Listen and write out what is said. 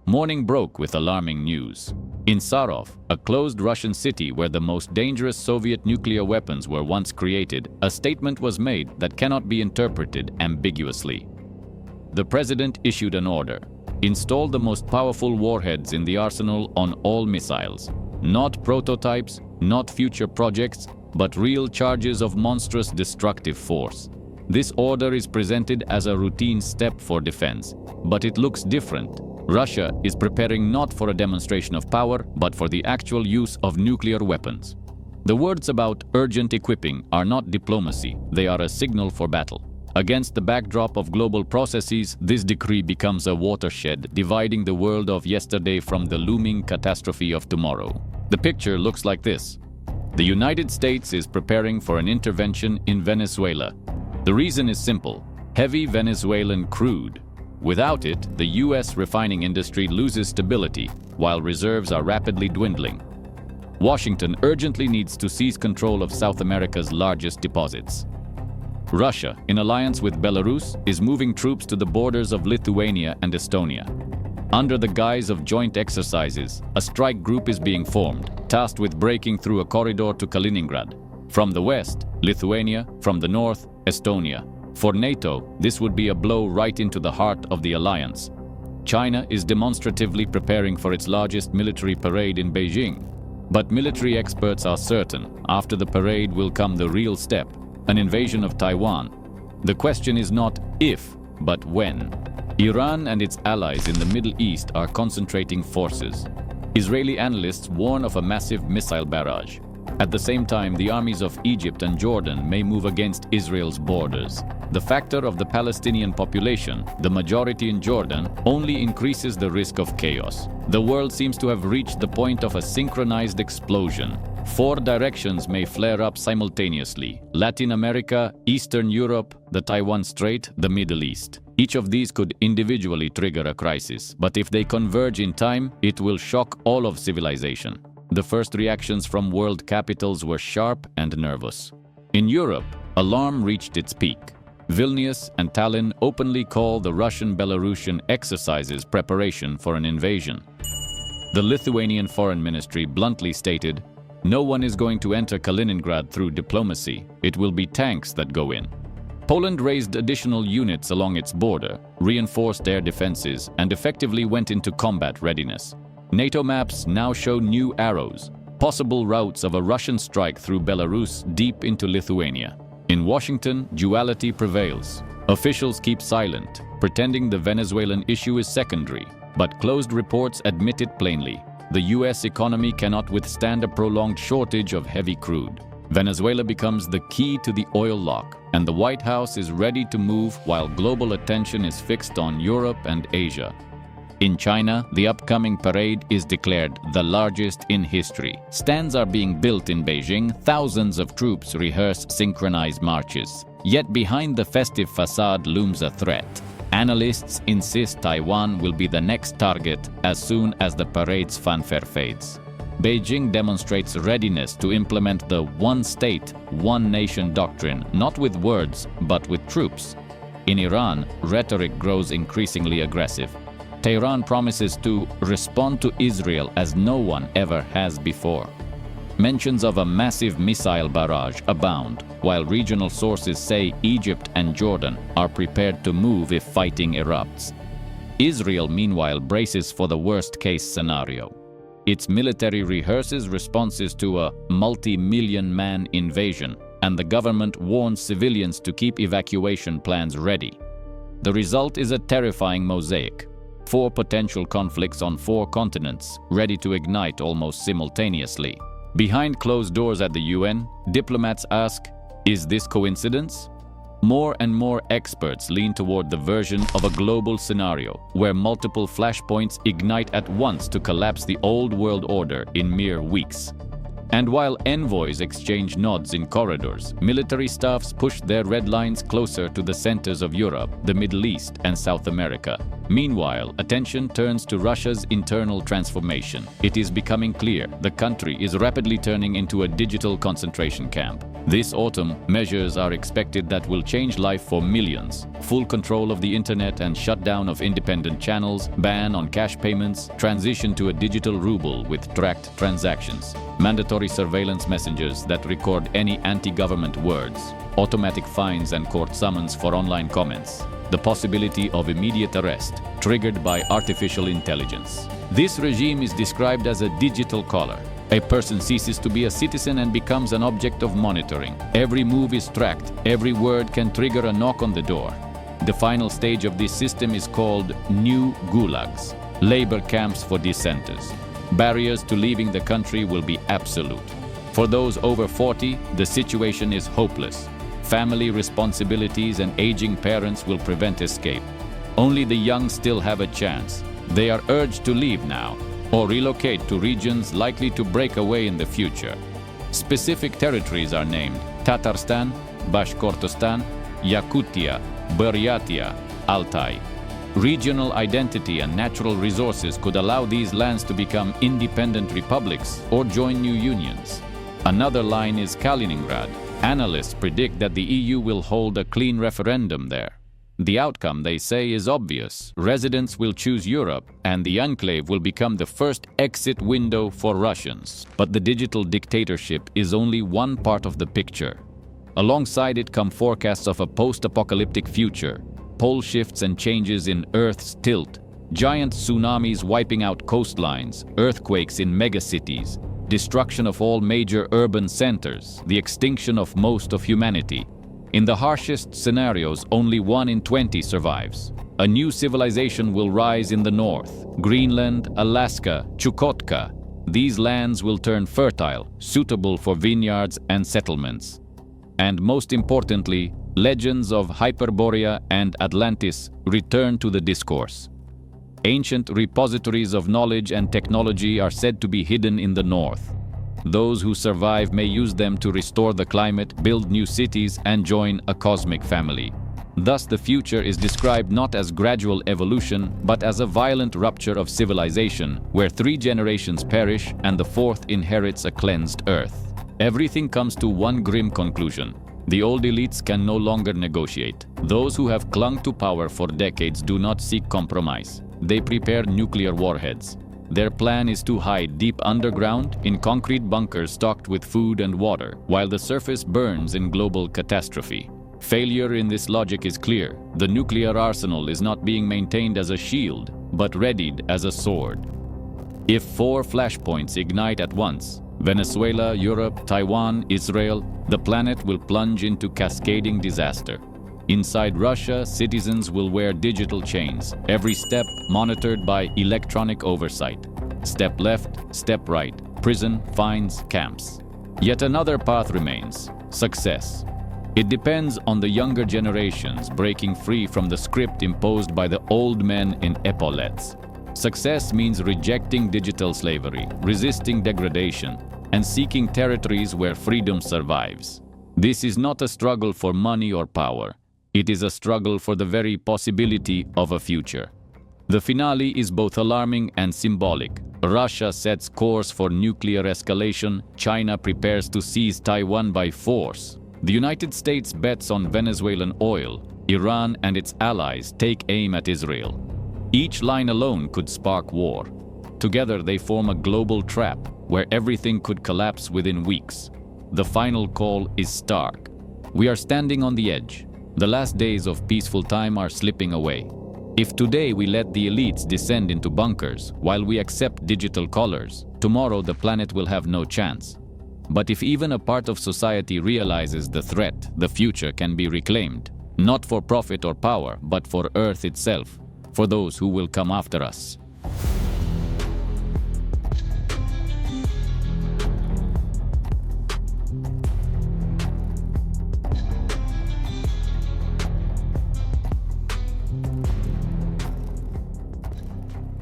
morning broke with alarming news. In Sarov, a closed Russian city where the most dangerous Soviet nuclear weapons were once created, a statement was made that cannot be interpreted ambiguously. The president issued an order: install the most powerful warheads in the arsenal on all missiles. Not prototypes, not future projects, but real charges of monstrous destructive force. This order is presented as a routine step for defense, but it looks different. Russia is preparing not for a demonstration of power, but for the actual use of nuclear weapons. The words about urgent equipping are not diplomacy, they are a signal for battle. Against the backdrop of global processes, this decree becomes a watershed, dividing the world of yesterday from the looming catastrophe of tomorrow. The picture looks like this. The United States is preparing for an intervention in Venezuela. The reason is simple: heavy Venezuelan crude. Without it, the US refining industry loses stability, while reserves are rapidly dwindling. Washington urgently needs to seize control of South America's largest deposits. Russia, in alliance with Belarus, is moving troops to the borders of Lithuania and Estonia. Under the guise of joint exercises, a strike group is being formed, tasked with breaking through a corridor to Kaliningrad. From the west, Lithuania; from the north, Estonia. For NATO, this would be a blow right into the heart of the alliance. China is demonstratively preparing for its largest military parade in Beijing. But military experts are certain, after the parade will come the real step: an invasion of Taiwan. The question is not if, but when. Iran and its allies in the Middle East are concentrating forces. Israeli analysts warn of a massive missile barrage. At the same time, the armies of Egypt and Jordan may move against Israel's borders. The factor of the Palestinian population, the majority in Jordan, only increases the risk of chaos. The world seems to have reached the point of a synchronized explosion. 4 directions may flare up simultaneously: Latin America, Eastern Europe, the Taiwan Strait, the Middle East. Each of these could individually trigger a crisis, but if they converge in time, it will shock all of civilization. The first reactions from world capitals were sharp and nervous. In Europe, alarm reached its peak. Vilnius and Tallinn openly call the Russian-Belarusian exercises preparation for an invasion. The Lithuanian Foreign Ministry bluntly stated, "No one is going to enter Kaliningrad through diplomacy. It will be tanks that go in." Poland raised additional units along its border, reinforced air defenses, and effectively went into combat readiness. NATO maps now show new arrows, possible routes of a Russian strike through Belarus deep into Lithuania. In Washington, duality prevails. Officials keep silent, pretending the Venezuelan issue is secondary, but closed reports admit it plainly. The US economy cannot withstand a prolonged shortage of heavy crude. Venezuela becomes the key to the oil lock, and the White House is ready to move while global attention is fixed on Europe and Asia. In China, the upcoming parade is declared the largest in history. Stands are being built in Beijing, thousands of troops rehearse synchronized marches. Yet behind the festive facade looms a threat. Analysts insist Taiwan will be the next target as soon as the parade's fanfare fades. Beijing demonstrates readiness to implement the one state, one nation doctrine, not with words, but with troops. In Iran, rhetoric grows increasingly aggressive. Tehran promises to respond to Israel as no one ever has before. Mentions of a massive missile barrage abound, while regional sources say Egypt and Jordan are prepared to move if fighting erupts. Israel, meanwhile, braces for the worst-case scenario. Its military rehearses responses to a multi-million-man invasion, and the government warns civilians to keep evacuation plans ready. The result is a terrifying mosaic. 4 potential conflicts on 4 continents, ready to ignite almost simultaneously. Behind closed doors at the UN, diplomats ask, is this coincidence? More and more experts lean toward the version of a global scenario, where multiple flashpoints ignite at once to collapse the old world order in mere weeks. And while envoys exchange nods in corridors, military staffs push their red lines closer to the centers of Europe, the Middle East, and South America. Meanwhile, attention turns to Russia's internal transformation. It is becoming clear the country is rapidly turning into a digital concentration camp. This autumn, measures are expected that will change life for millions. Full control of the internet and shutdown of independent channels, ban on cash payments, transition to a digital ruble with tracked transactions, mandatory surveillance messengers that record any anti-government words, automatic fines and court summons for online comments, the possibility of immediate arrest triggered by artificial intelligence. This regime is described as a digital collar. A person ceases to be a citizen and becomes an object of monitoring. Every move is tracked. Every word can trigger a knock on the door. The final stage of this system is called new gulags, labor camps for dissenters. Barriers to leaving the country will be absolute. For those over 40, the situation is hopeless. Family responsibilities and aging parents will prevent escape. Only the young still have a chance. They are urged to leave now, or relocate to regions likely to break away in the future. Specific territories are named: Tatarstan, Bashkortostan, Yakutia, Buryatia, Altai. Regional identity and natural resources could allow these lands to become independent republics or join new unions. Another line is Kaliningrad. Analysts predict that the EU will hold a clean referendum there. The outcome, they say, is obvious. Residents will choose Europe, and the enclave will become the first exit window for Russians. But the digital dictatorship is only one part of the picture. Alongside it come forecasts of a post-apocalyptic future, pole shifts and changes in Earth's tilt, giant tsunamis wiping out coastlines, earthquakes in megacities, destruction of all major urban centers, the extinction of most of humanity. In the harshest scenarios, only 1 in 20 survives. A new civilization will rise in the north. Greenland, Alaska, Chukotka. These lands will turn fertile, suitable for vineyards and settlements. And most importantly, legends of Hyperborea and Atlantis return to the discourse. Ancient repositories of knowledge and technology are said to be hidden in the north. Those who survive may use them to restore the climate, build new cities, and join a cosmic family. Thus, the future is described not as gradual evolution, but as a violent rupture of civilization, where 3 generations perish and the 4th inherits a cleansed earth. Everything comes to one grim conclusion. The old elites can no longer negotiate. Those who have clung to power for decades do not seek compromise. They prepare nuclear warheads. Their plan is to hide deep underground in concrete bunkers stocked with food and water, while the surface burns in global catastrophe. Failure in this logic is clear. The nuclear arsenal is not being maintained as a shield, but readied as a sword. If 4 flashpoints ignite at once, Venezuela, Europe, Taiwan, Israel, the planet will plunge into cascading disaster. Inside Russia, citizens will wear digital chains, every step monitored by electronic oversight. Step left, step right, prison, fines, camps. Yet another path remains: success. It depends on the younger generations breaking free from the script imposed by the old men in epaulettes. Success means rejecting digital slavery, resisting degradation, and seeking territories where freedom survives. This is not a struggle for money or power. It is a struggle for the very possibility of a future. The finale is both alarming and symbolic. Russia sets course for nuclear escalation. China prepares to seize Taiwan by force. The United States bets on Venezuelan oil. Iran and its allies take aim at Israel. Each line alone could spark war. Together they form a global trap where everything could collapse within weeks. The final call is stark. We are standing on the edge. The last days of peaceful time are slipping away. If today we let the elites descend into bunkers while we accept digital collars, tomorrow the planet will have no chance. But if even a part of society realizes the threat, the future can be reclaimed, not for profit or power, but for Earth itself, for those who will come after us.